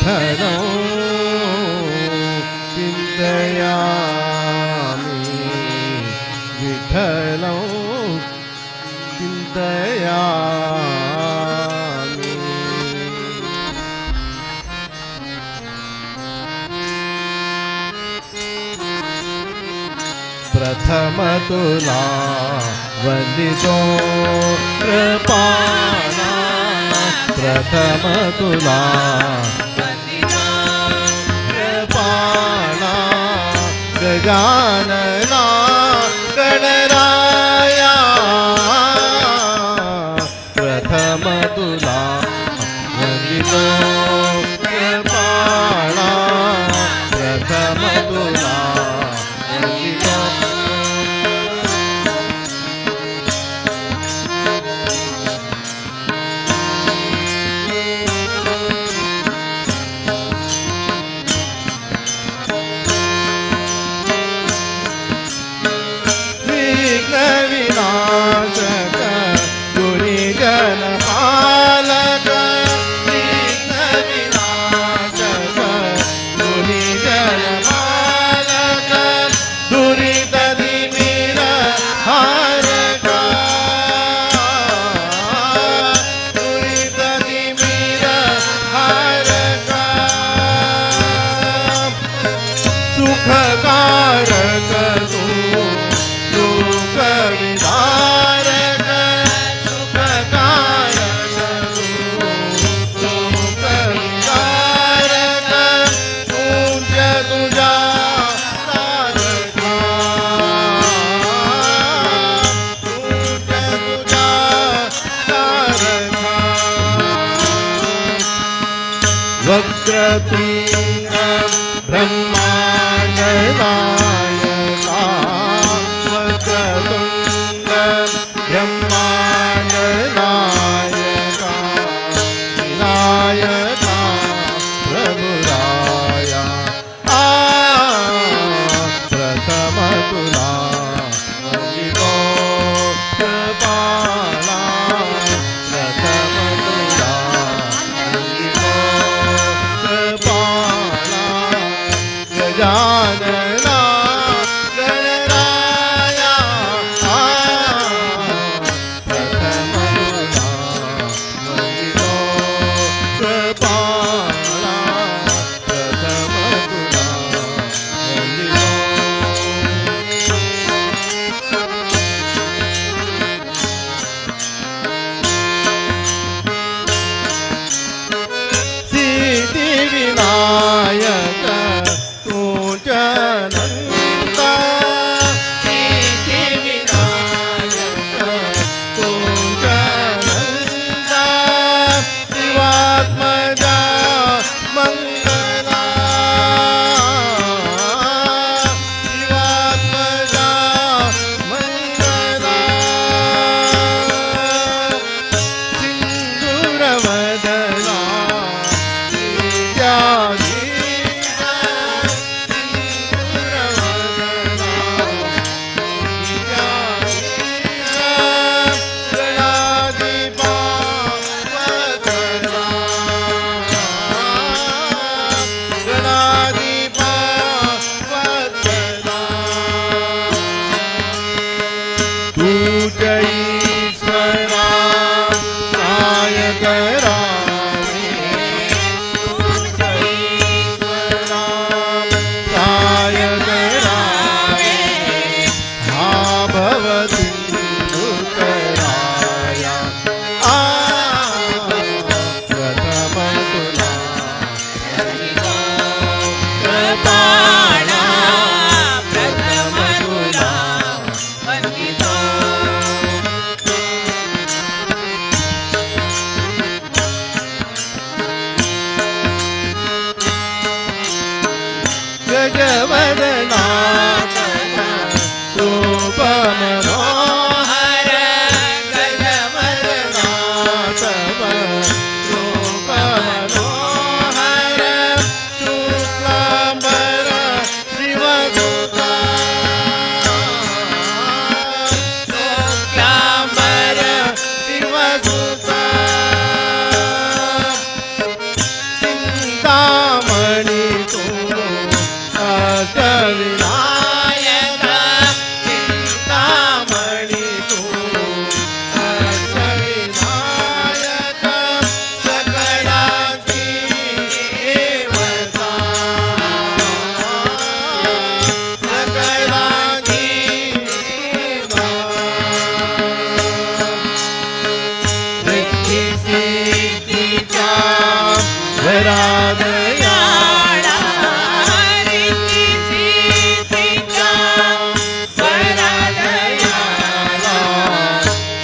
विठ्ठलं चिन्तयामि विठ्ठलं चिन्तयामि। प्रथम तुला वंदितो कृपाणा प्रथम तुला वंदितो कृपाणा गजानना गणराया प्रथम तुला वंदितो कृपाणा प्रथम तुला वंदितो विनाशक गुणिजन पालक विघ्न विनाशक गुणिजन पालक दुरित दिमिर हारक दुरित दिमिर हारक सुखकारक तू सुख विदारक सुखकारक सुख विदारक पूज्य तुझा तारका पूज्य तुझा तारका वक्रतुंड ब्रह्मांड नायका वक्रतुंड ब्रह्मांड नायका विनायका प्रभुराया प्रथम तुला वंदितो कृपाणा प्रथम तुला वंदितो कृपाणा गजानना गणराया प्रथम तुला वंदितो कृपाणा परादयाळा रिद्धी सिद्धीचा परादयाळा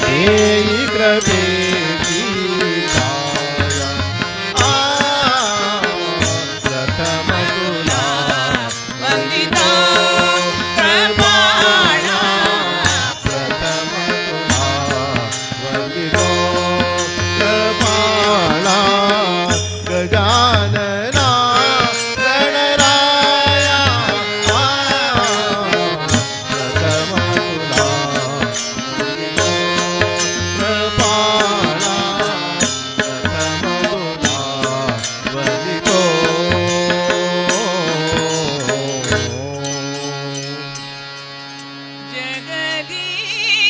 देई कृपेची छाया. प्रथम तुला वंदितो कृपाळा प्रथम तुला वंदितो कृपाळा. गजानना गणराया प्रथम तुला वंदितो कृपाळा. प्रथम तुला वंदितो.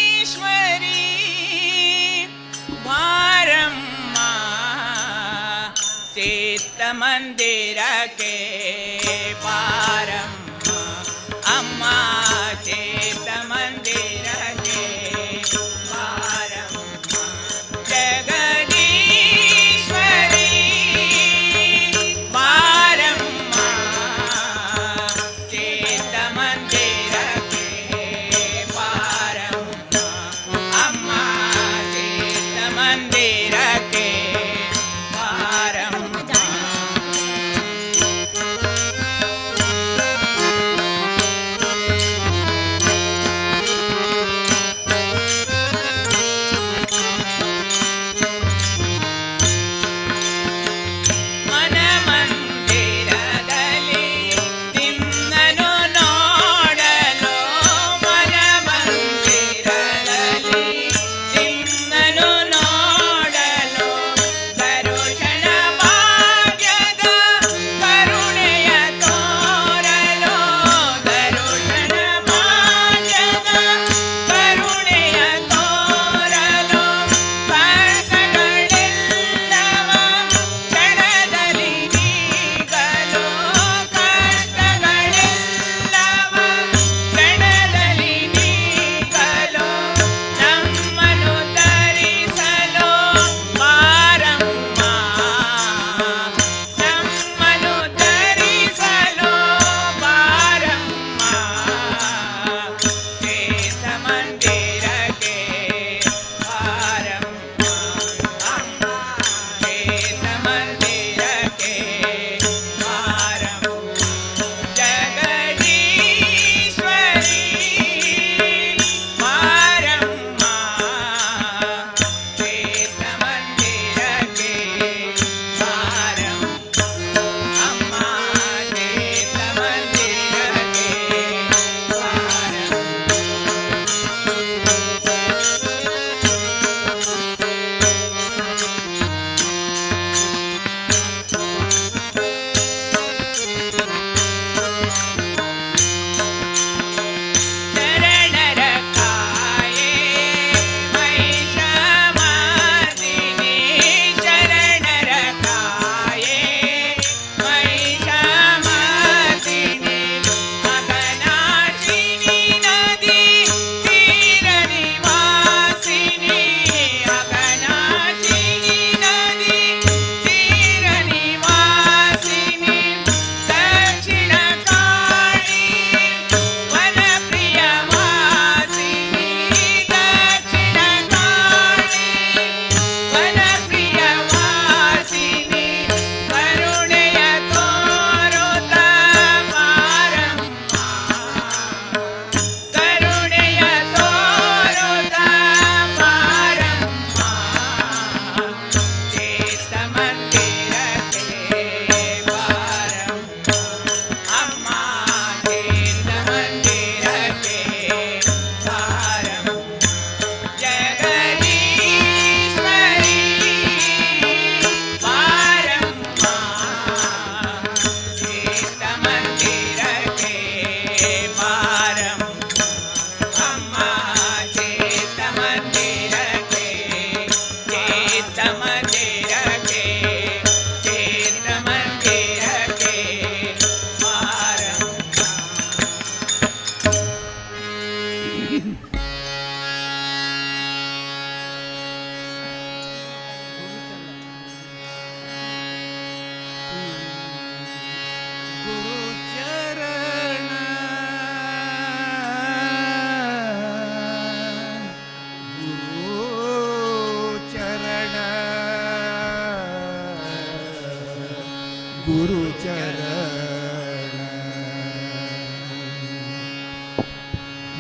जगदीश्वरी वारम्मा चित्त मंदिर के पारम्मा अम्मा चित्त मंदिर के पारम्मा जगदीश्वरी वारम्मा चित्त मंदिर के पारम्मा अम्मा चित्त मंदिर के पारम्मा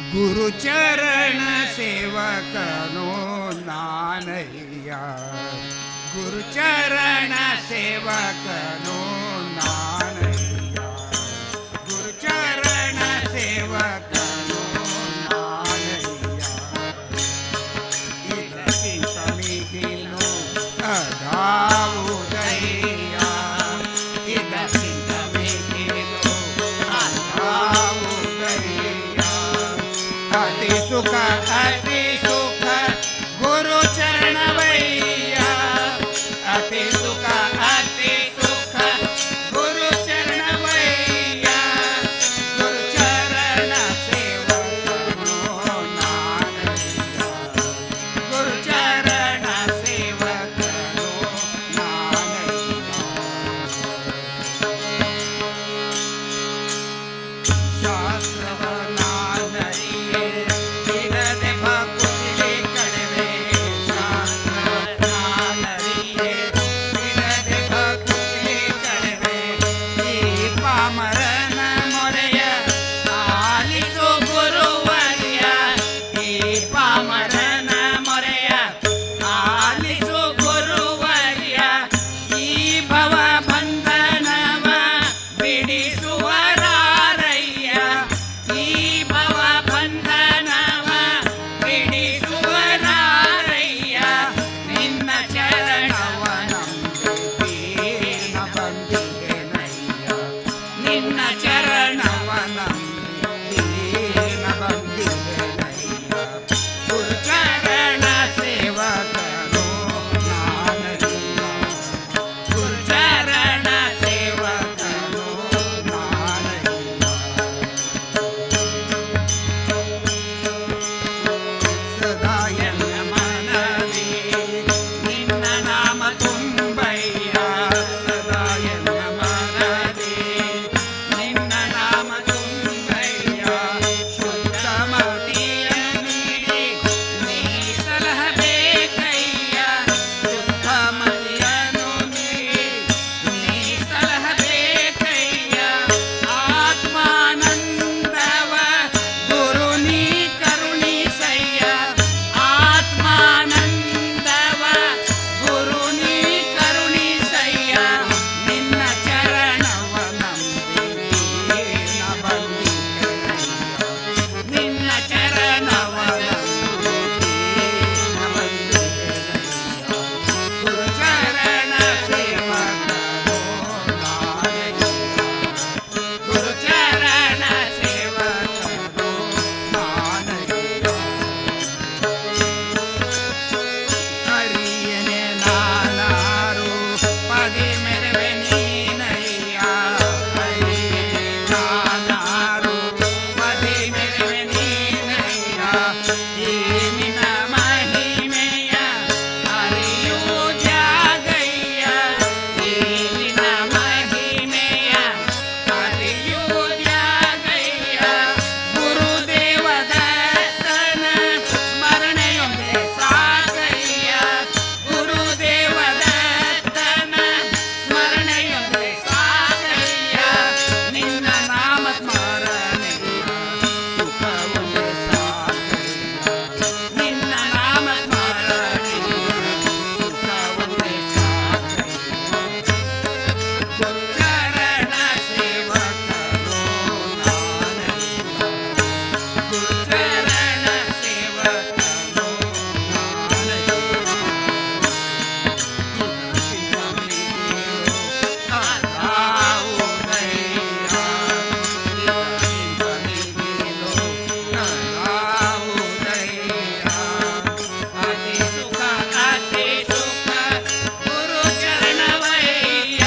गुरुचरण सेवकनो नानैया गुरुचरण सेवकनो नानैया गुरुचरण सेवकनो नानैया इदि समिगिनो अधाउदैया इदि समिगिनो अधाउदैया अति सुख गुरु चरण भैया अति सुख गुरु चरण भैया गुरु चरण सेवकनो नानैया गुरु चरण सेवकनो नानैया शास्त्रवनानैये बिडदे भकुतिले कड़वे शास्त्रवनानैये बिडदे भकुतिले कड़वे ಈ ಪಾಮರನ ಮೊರೆಯ ಆಲಿಸು ಗುರುವರ್ಯ ಈ ಪಾಮರನ ಮೊರೆಯ ಆಲಿಸು ಗುರುವರ್ಯ ಈ ಭವ ಬಂಧನವ ಬಿಡಿಸುವರಾರಯ್ಯ ಈ ಭವ ಬಂಧನವ ಬಿಡಿಸುವರಾರಯ್ಯ ನಿನ್ನ ಚರಣವ ನಂಬಿದೀನ ಬಂದಿಗೆನಯ್ಯ ನಿನ್ನ ಚರಣವ ನಂಬಿದೀನ ಬಂದಿಗೆನಯ್ಯ ಗುರುಚರಣ ಸೇವಕನೋ ನಾನಯ್ಯ ಗುರುಚರಣ ಸೇವಕನೋ ನಾನಯ್ಯ ಸದಾ ಎನ್ನ ಮನದಿ ನಿನ್ನ ನಾಮ ತುಂಬಯ್ಯ ಸದಾ ಎನ್ನ ಮನದಿ ನಿನ್ನ ನಾಮ ತುಂಬಯ್ಯ ಶುದ್ಧ ಮತಿಯ ನೀಡಿ ನೀ ಸಲಹಬೇಕಯ್ಯ ಶುದ್ಧ ಮತಿಯನ್ನು ನೀಡಿ ನೀ ಸಲಹಬೇಕಯ್ಯ ಆತ್ಮಾನಂದವ ಗುರು ನೀ ಕರುಣಿಸಯ್ಯ ಆತ್ಮಾನಂದವ ಗುರು ನೀ ಕರುಣಿಸಯ್ಯ ನಿನ್ನ ಚರಣವ ನಂಬಿದೀನ ಬಂದಿಗೆನಯ್ಯ ನಿನ್ನ ಚರಣವ ನಂಬಿದೀನ ಬಂದಿಗೆನಯ್ಯ ಗುರುಚರಣ ಸೇವಕನೋ ನಾನಯ್ಯ ಗುರುಚರಣ ಸೇವಕನೋ ನಾನಯ್ಯ ಹರಿಯನೆ ನಾನಾರು ಪದಿ ಮೆರವೆ ನೀನಯ್ಯ ಹರಿಯನೆ ನಾನಾರು ಪದಿ ಮೆರವೆ ನೀನಯ್ಯ ಈ ನಿನ್ನ ಮಹಿಮೆಯ ಹರಿಯು ಜಾಗಯ್ಯ ಈ ನಿನ್ನ ಮಹಿಮೆಯ ಹರಿಯು ಜಾಗಯ್ಯ ಗುರುದೇವ ದತ್ತನ ಸ್ಮರಣೆಯೊಂದೇ ಸಾಕಯ್ಯ ಗುರುದೇವ ದತ್ತನ ಸ್ಮರಣೆಯೊಂದೇ ಸಾಕಯ್ಯ ನಿನ್ನ ನಾಮ ಸ್ಮರಣೆಯ ಸುಖವೊಂದೇ ಸಾಕಯ್ಯ ನಿನ್ನ ನಾಮ ಸ್ಮರಣೆಯ ಸುಖವೊಂದೇ ಸಾಕಯ್ಯ ಗುರುಚರಣ ಸೇವಕನೋ ನಾನಯ್ಯ ಗುರುಚರಣ ಸೇವಕನೋ ಅತಿ ಸುಖ ಗುರು ಚರಣವಯ್ಯ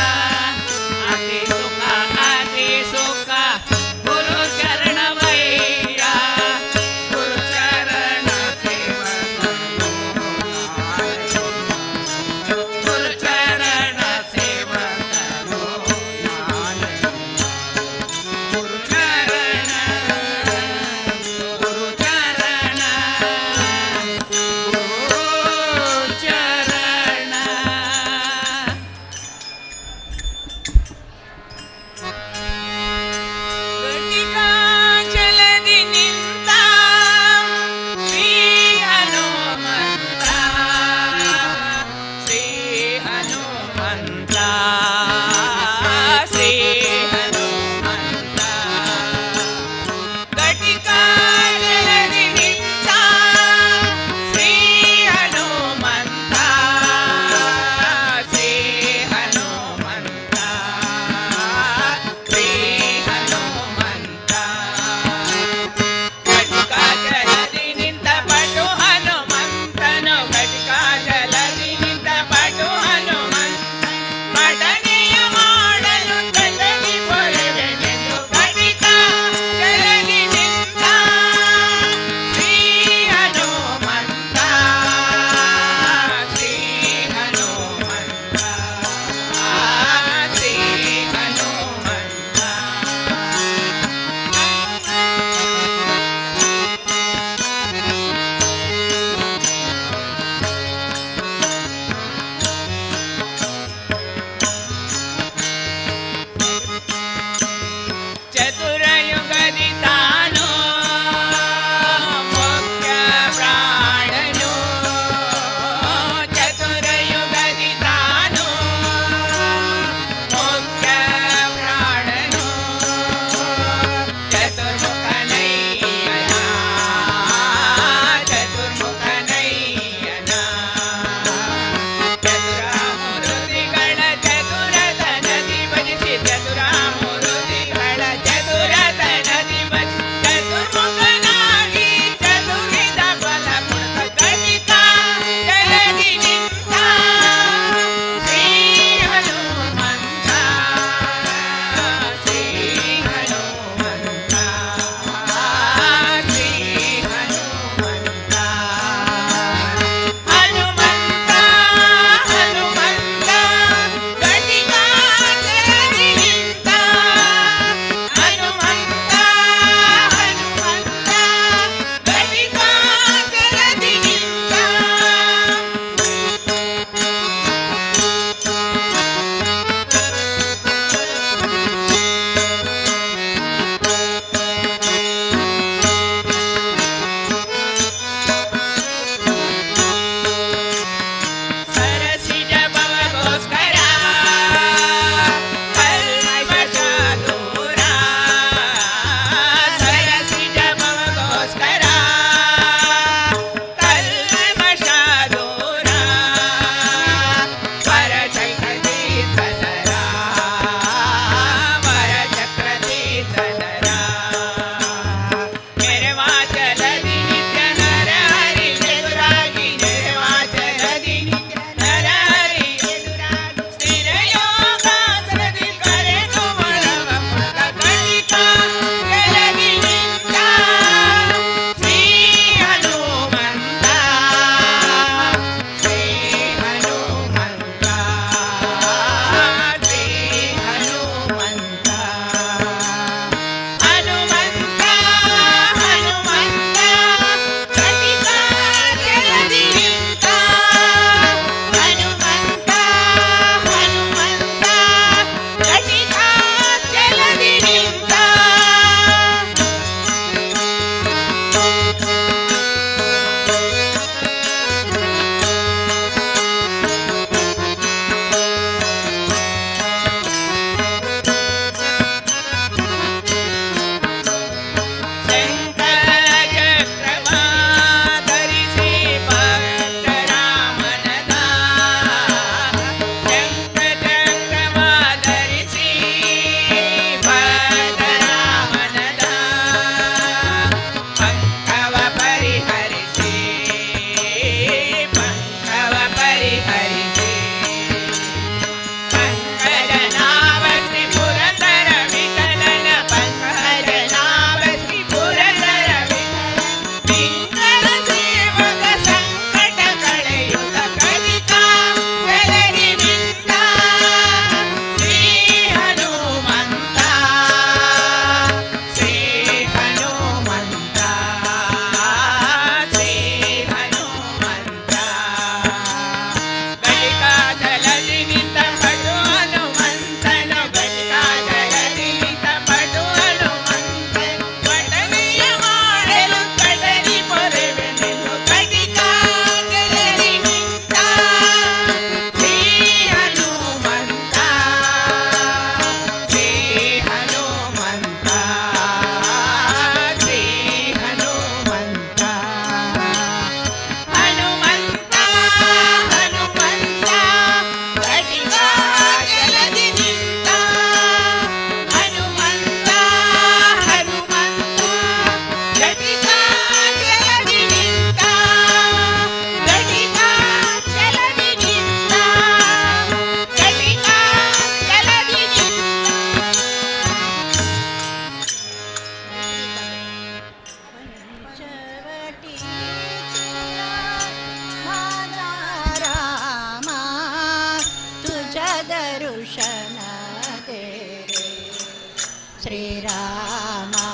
श्रीरामा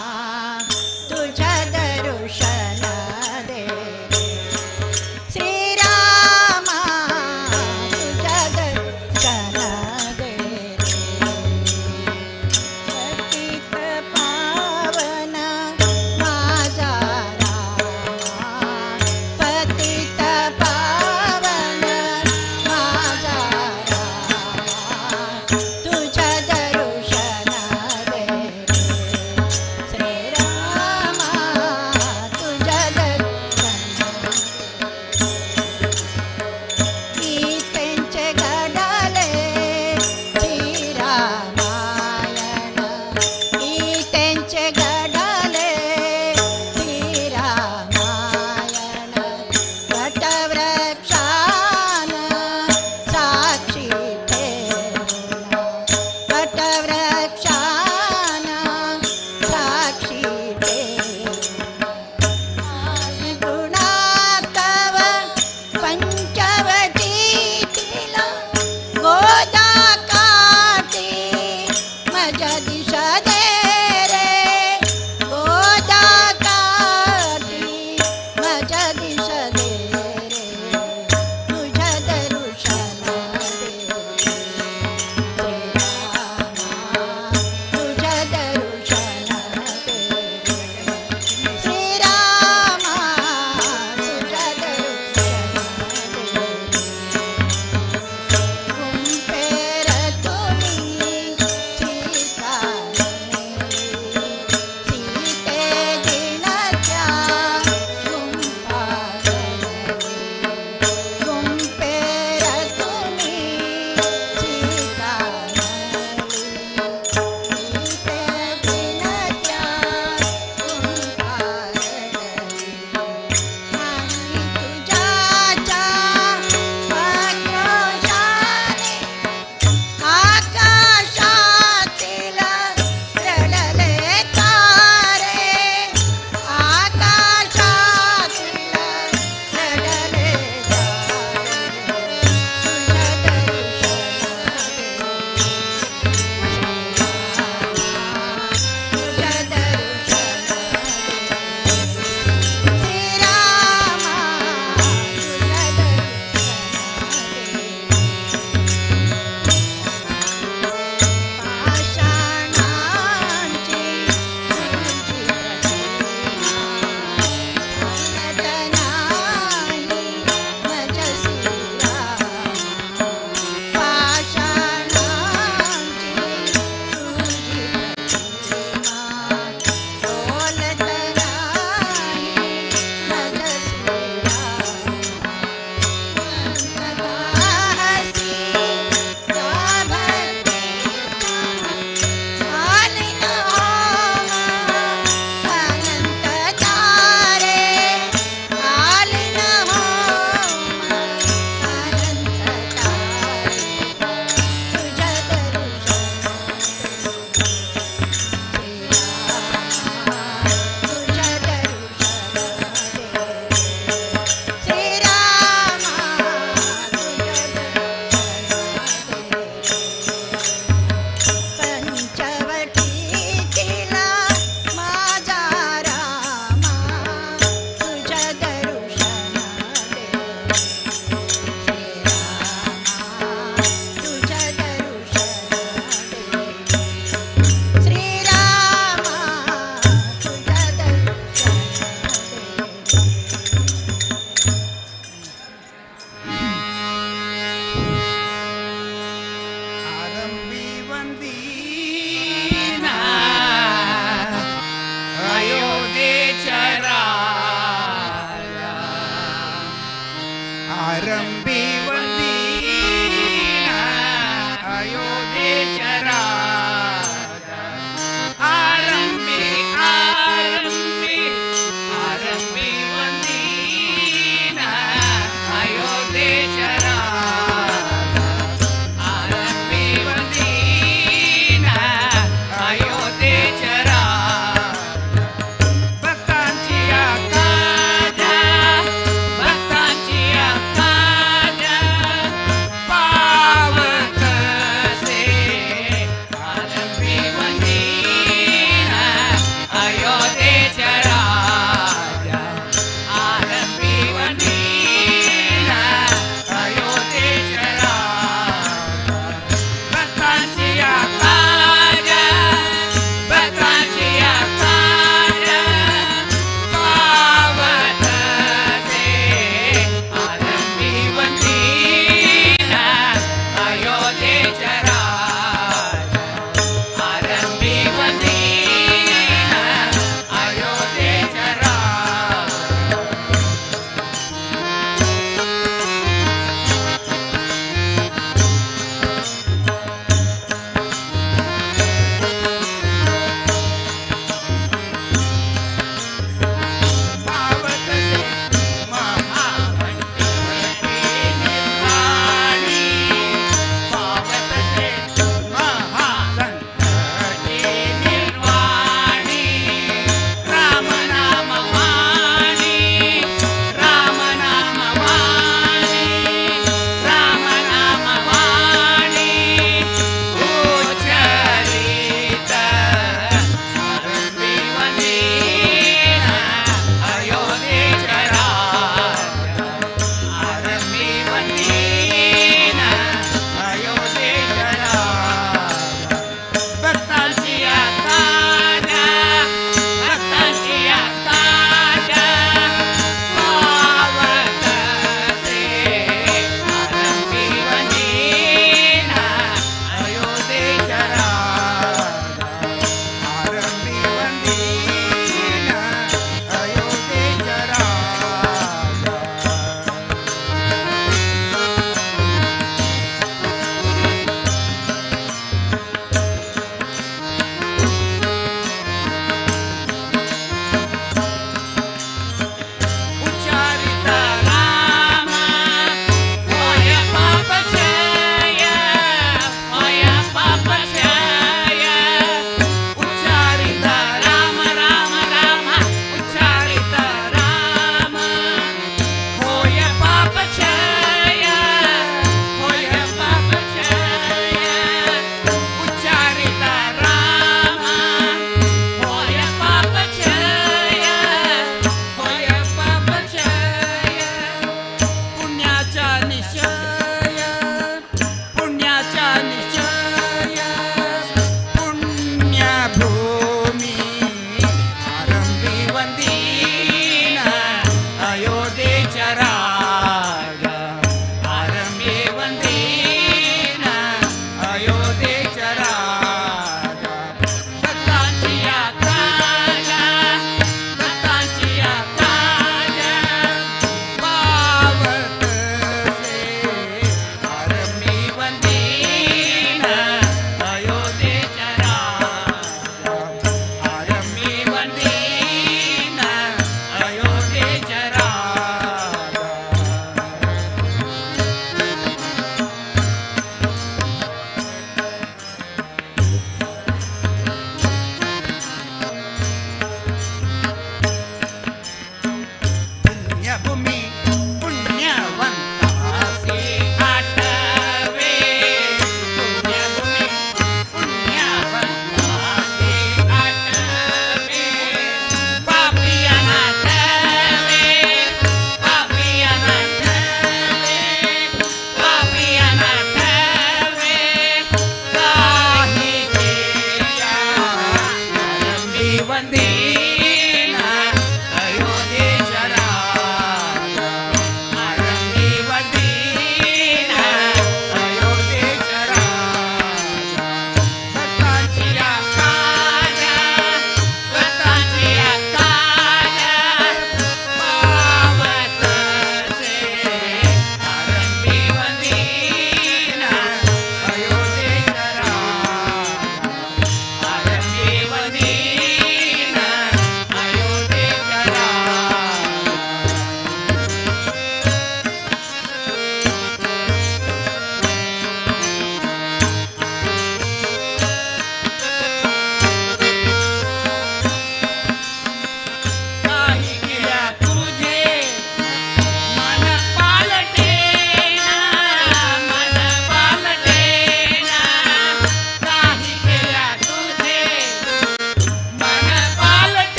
तुझ्या दर्शन दे श्रीरामा तुझ्या दर्शन दे पतित पावन माझा रामा पतित पावन माझा रामा तुझ्या दर्शन दे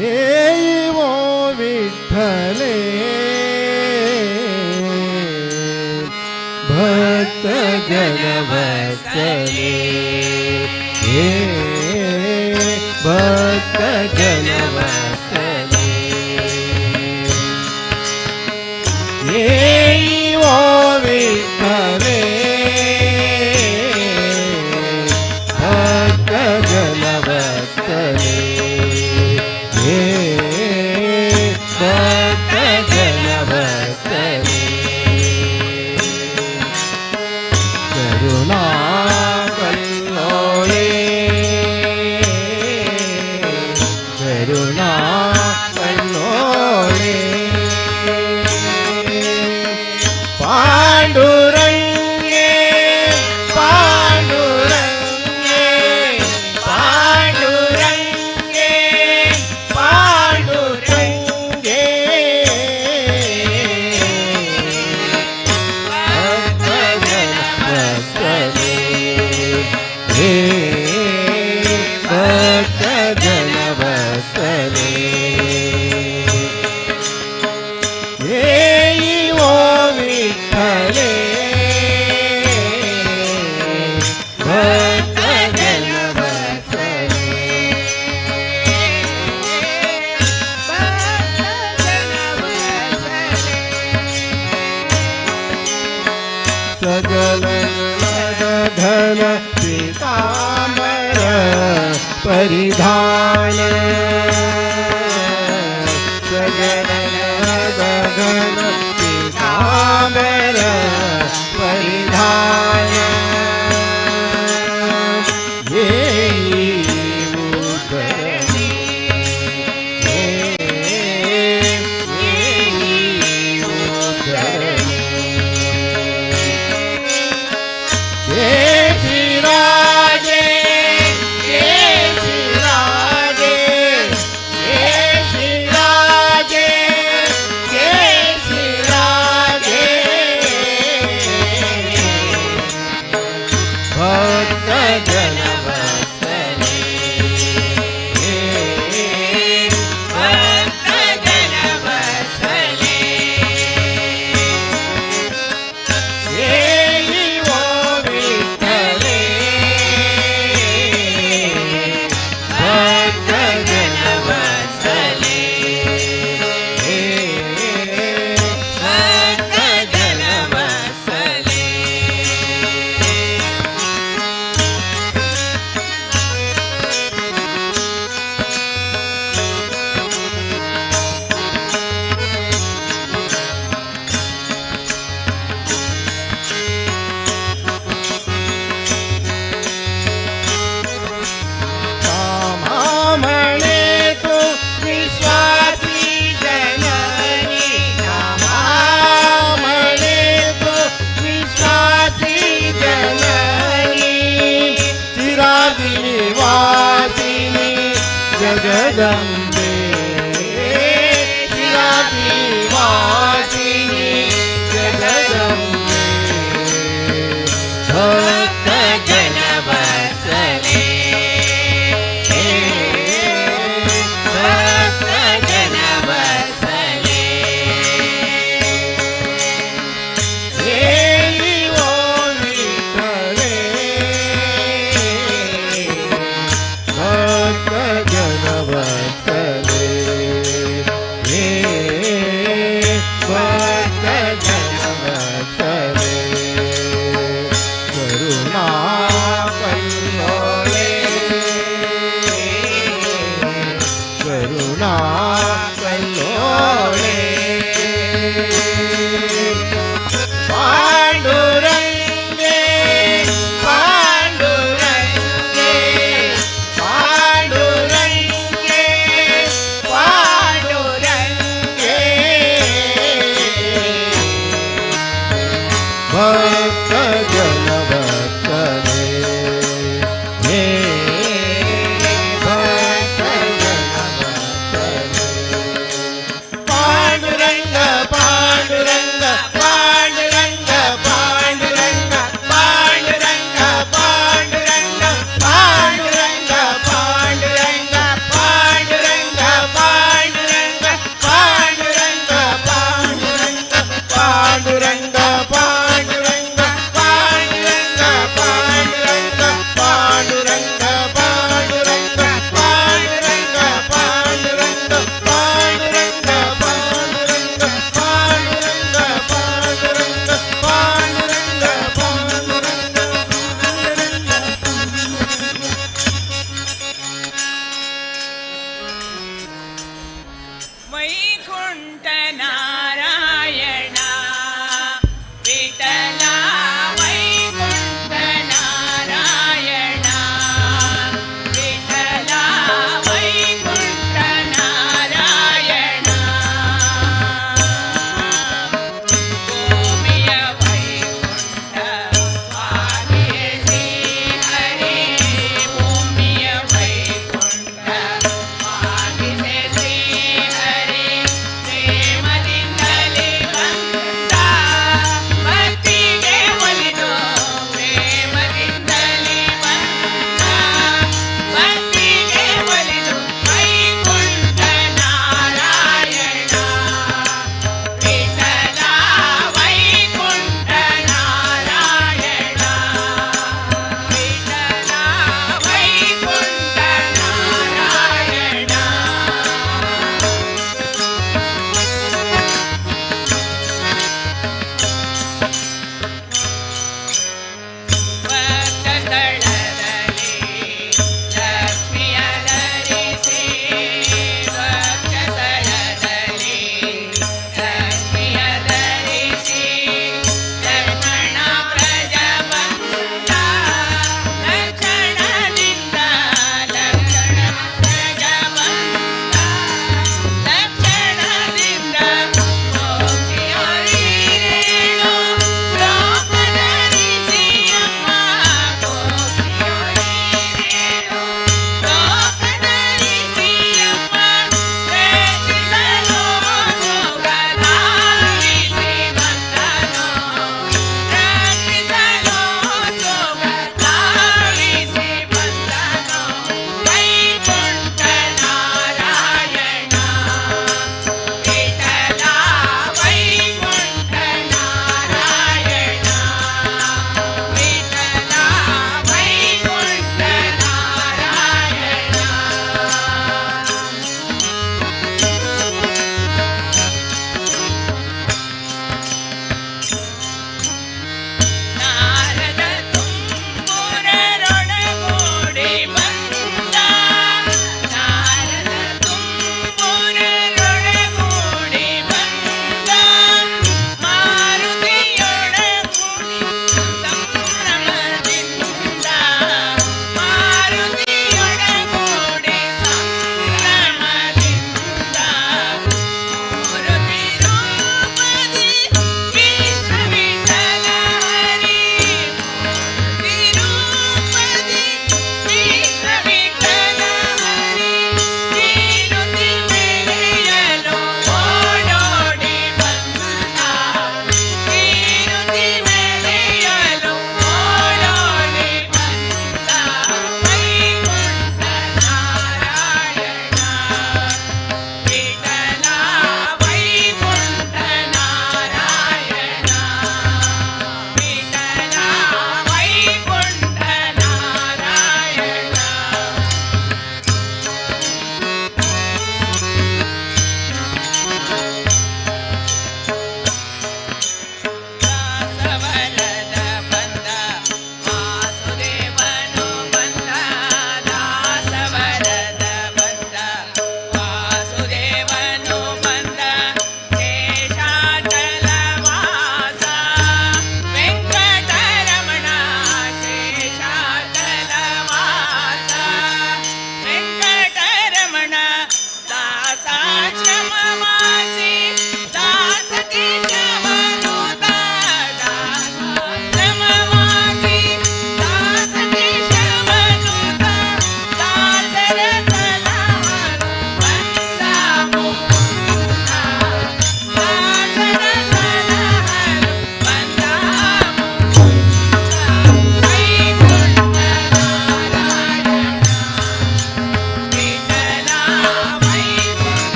येई वो विठ्ठले भक्त जन वत्सले हे भक्त जन वत्सले येई वो विठ्ठले भक्त जन वत्सले हे भक्त जन वत्सले करुणा कल्लोळे करुणा कल्लोळे पांडुरंगे पांडुरंगे पांडुरंगे पांडुरंगे भक्तजन वत्सले हे भक्तजन वत्सले येई वो विठ्ठले भक्तजन वत्सले सजल धन पीतांबर परिधान सजल धन पीतांबर परिधान येई उद्धरणी येई उद्धरणी केशिराजे केशिराजे केशिराजे केशिराजे भक्तजन वत्सले भक्तजन वत्सले येई वो विठ्ठले भक्तजन वत्सले भक्तजन वत्सले म्हणे तू विश्वासी जननी म्हणे तू विश्वासी जननी चिरादिनी वासिनी जगदंबे चिरादिनी वासिनी जगदंबे भक्तजन वत्सले भक्तजन वत्सले येई वो विठ्ठले भक्तजन वत्सले हे भक्तजन वत्सले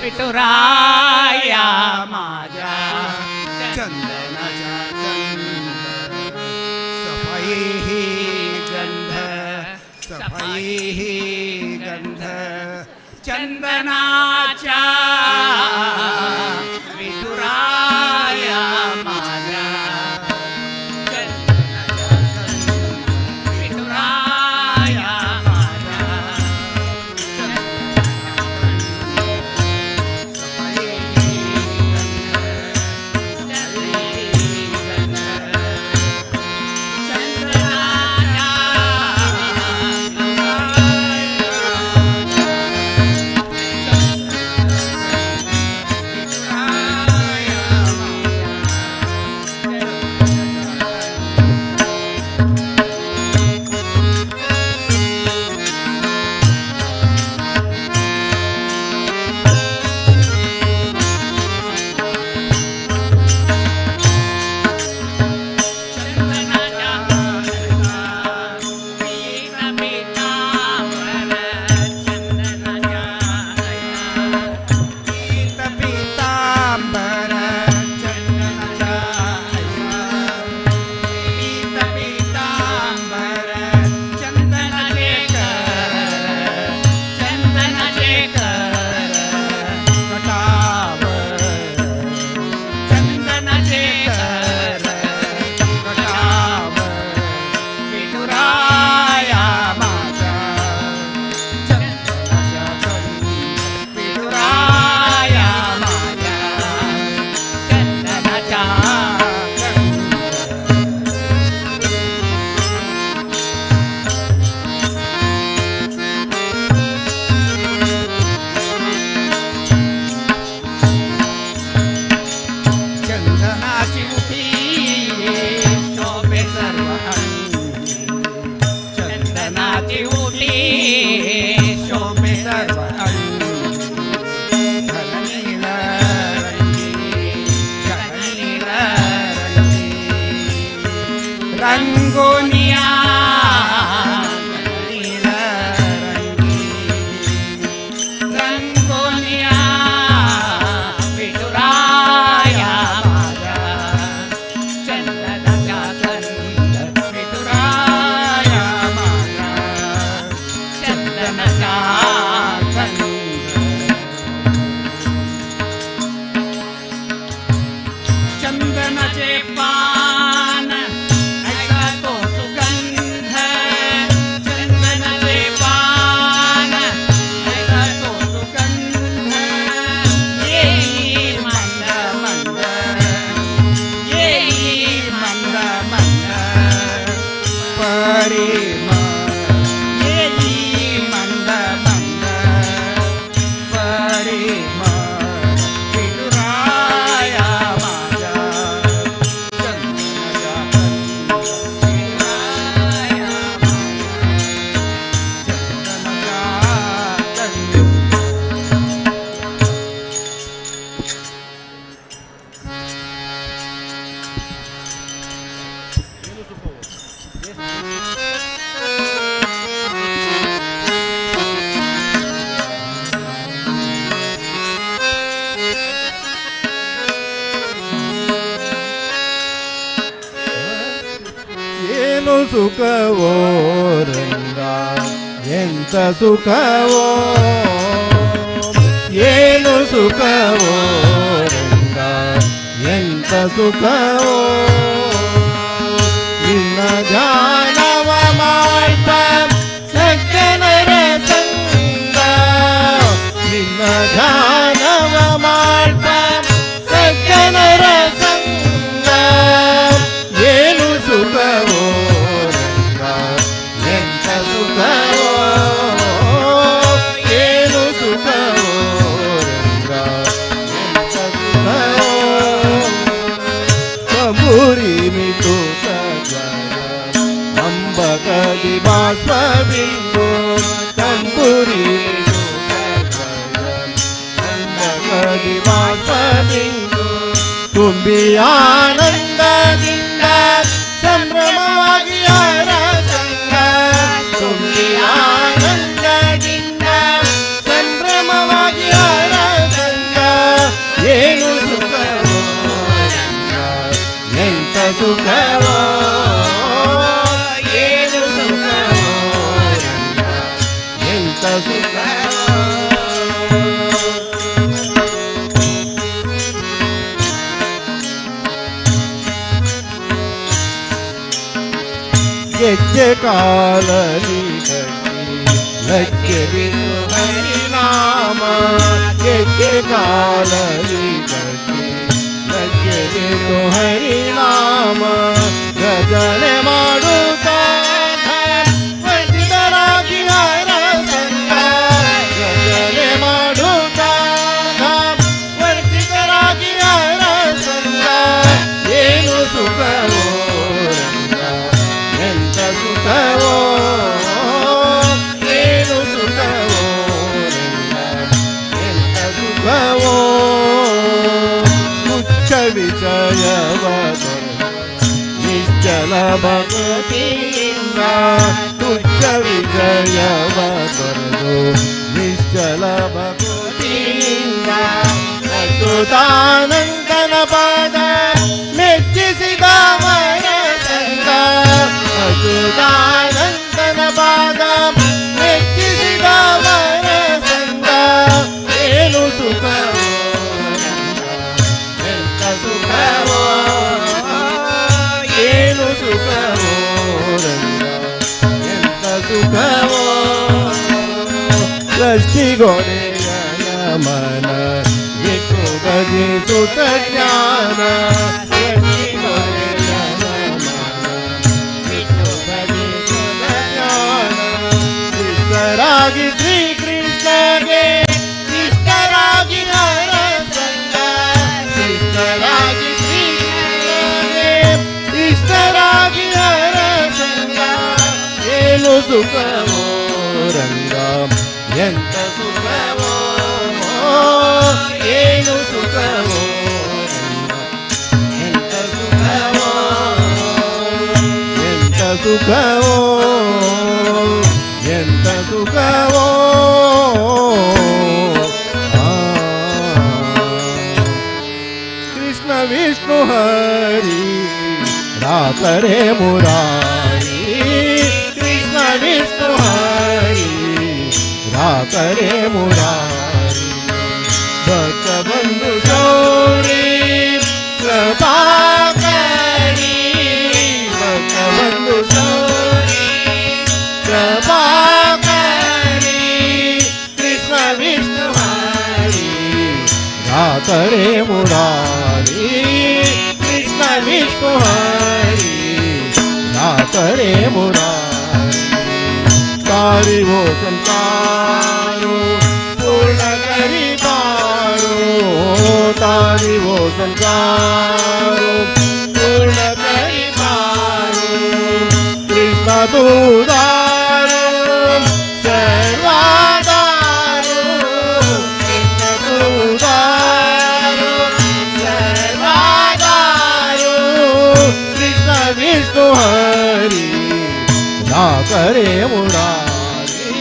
विठुराया माझ्या चंदनाच्या गंध सफाई ही गंध चंदनाच्या विठुराया माझ्या चंदनाच्या विठुराया माझ्या रंगोनिया रंगोनिया विठुराया माझ्या चंदनाच्या गंध विठुराया माझ्या चंदनाच्या गंध चंदनाचे पान ऐसा तो सुगंध चंदनाचे पान ऐसा तो सुगंध येई मंद मंद येई मंद मंद परिमळ येई मंद मंद परिमळ विठुराया माझ्या चंदनाच्या गंध विठुराया माझ्या चंदनाच्या गंध ಏನು ಸುಖವೋ ರಂಗ ಎಂತ ಸುಖವೋ ಏನು ಸುಖವೋ ರಂಗ ಎಂತ ಸುಖವೋ ನಿನ್ನ ಧ್ಯಾನವ ಮಾಡ್ತ ಸಜ್ಜನರ ಸಂಗ ನಿನ್ನ ಧ್ಯಾನವ ಮಾಡ್ತ ಸಜ್ಜನರ ಸಂಗ ಏನು ಸುಖವೋ ರಂಗ ಎಂತ ಸುಖವೋ ಏನು ಸುಖವೋ ರಂಗ ಎಂತ ಸುಖವೋ ಕಬೂರಿ ಮಿತು ಅಂಬಕದಿ ಬಾಷ್ಪ ಬಿಂದು ತಂಬುರಿ ಅಂಬಕದಿ ಬಾಷ್ಪ ಬಿಂದು ತುಂಬಿ ಆನಂದದಿಂದ ಸಂಭ್ರಮವಾಗಿ ಸಂಗ ತುಂಬಿ ಆನಂದದಿಂದ ಸಂಭ್ರಮವಾಗಿ ಸಂಗ ಗೆಜ್ಜೆ ಕಾಲಲಿ ಕಟ್ಟಿ ಲಕ್ಕೆ ಬಿದ್ದು ಹರಿನಾಮ ಗೆಜ್ಜೆ ಕಾಲಲಿ ಕಟ್ಟಿ ಲಕ್ಕೆ ಬಿದ್ದು ಹರಿನಾಮ ಭಜನೆ ಮಾಡುತ್ತಾ ವಂಚಿತರಾಗಿ ಹರ ಸಂಗ ಭಜನೆ ಮಾಡುತ್ತಾ ವಂಚಿತರಾಗಿ ಹರ ಸಂಗ ಏನು ಸುಖವೋ ರಂಗ ಎಂತ ಸುಖವೋ ಏನು ಸುಖವೋ ರಂಗ ಎಂತ ಸುಖವೋ ತುಚ್ಛ ವಿಷಯವ ನಿಶ್ಚಲ ಭಕ್ತಿಯಿಂದ ತುಚ್ಛ ವಿಜಯವ ತೊರೆದು ನಿಶ್ಚಲ ಭಕ್ತಿಯಿಂದ ಅಚ್ಯುತಾನಂದನ ಪಾದ ಮೆಚ್ಚಿಸಿದವರ ಸಂಗ ಅಚ್ಯುತಾನಂದನ ಪಾದ ಮೆಚ್ಚಿಸಿದವರ ಸಂಗ ಏನು ಸುಖವೋ ಎಂತ ಸುಖವೋ ಏನು ಸುಖವೋ ರಂಗ ಎಂತ ಸುಖವೋ ಸೃಷ್ಟಿಗೊಡೆಯ ಮನ ಇಟ್ಟು ಭಜಿಸುತ್ತ ಜ್ಞಾನ ಸೃಷ್ಟಿಗೊಡೆಯ ಮನ ಇಟ್ಟು ಭಜಿಸುತ್ತ ಜ್ಞಾನ ಇಷ್ಟರಾಗಿ ಶ್ರೀಕೃಷ್ಣಗೆ ಇಷ್ಟರಾಗಿ ಹರ ಸಂಗ ಇಷ್ಟರಾಗಿ ಶ್ರೀಕೃಷ್ಣಗೆ ಇಷ್ಟರಾಗಿ ಹರ ಸಂಗ ಏನು ಸುಖವೋ ರಂಗ ಎಂತ ಸುಖವೋ ಏನು ಸುಖವೋ ರಂಗ ಎಂತ ಸುಖವೋ ಎಂತ ಸುಖವೋ ಎಂತ ಸುಖವೋ ಕೃಷ್ಣ ವಿಷ್ಣು ಹರಿ ರಾಕರೆ ಮುರಾರಿ ಕೃಷ್ಣ ವಿಷ್ಣು ಹರಿ ರಾಕರೆ ಮುರಾರಿ ಭಕ್ತ ಬಂಧು ಶೌರಿ ಕೃಪಾಕರಿ ಭಕ್ತ ಬಂಧು ಶೌರಿ ಕೃಪಾಕರಿ ಕೃಷ್ಣ ವಿಷ್ಣು ಹರಿ ರಾಕರೆ ಮುರಾರಿ ಕೃಷ್ಣ ವಿಷ್ಣು ಹರಿ ರಾಕರೆ ಮುರಾರಿ तारिवो संसारो पूर्ण करी पारो तारिवो संसारो पूर्ण करी पारो कृष्ण दूदारो सर्वादारो कृष्ण दूदारो सर्वादारो कृष्ण विष्णु हरि करे मुरारी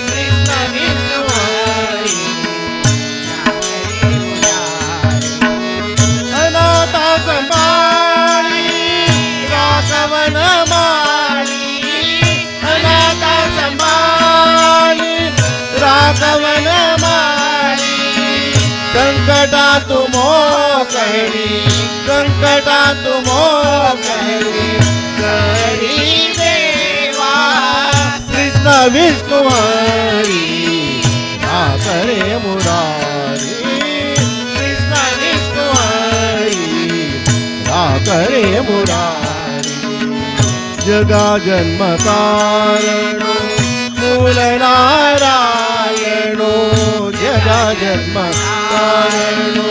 कृष्ण विष्णु हरि अनाथा संभाळी राघवन माळी अनाथा संभाळी राघवन माळी संकटात मोकळी संकटात मोकळी करी कृष्ण विष्णु हरि करे मुरारी कृष्ण विष्णु हरि करे मुरारी जगा जन्म कारणो मूल नारायणो जगा जन्म कारणो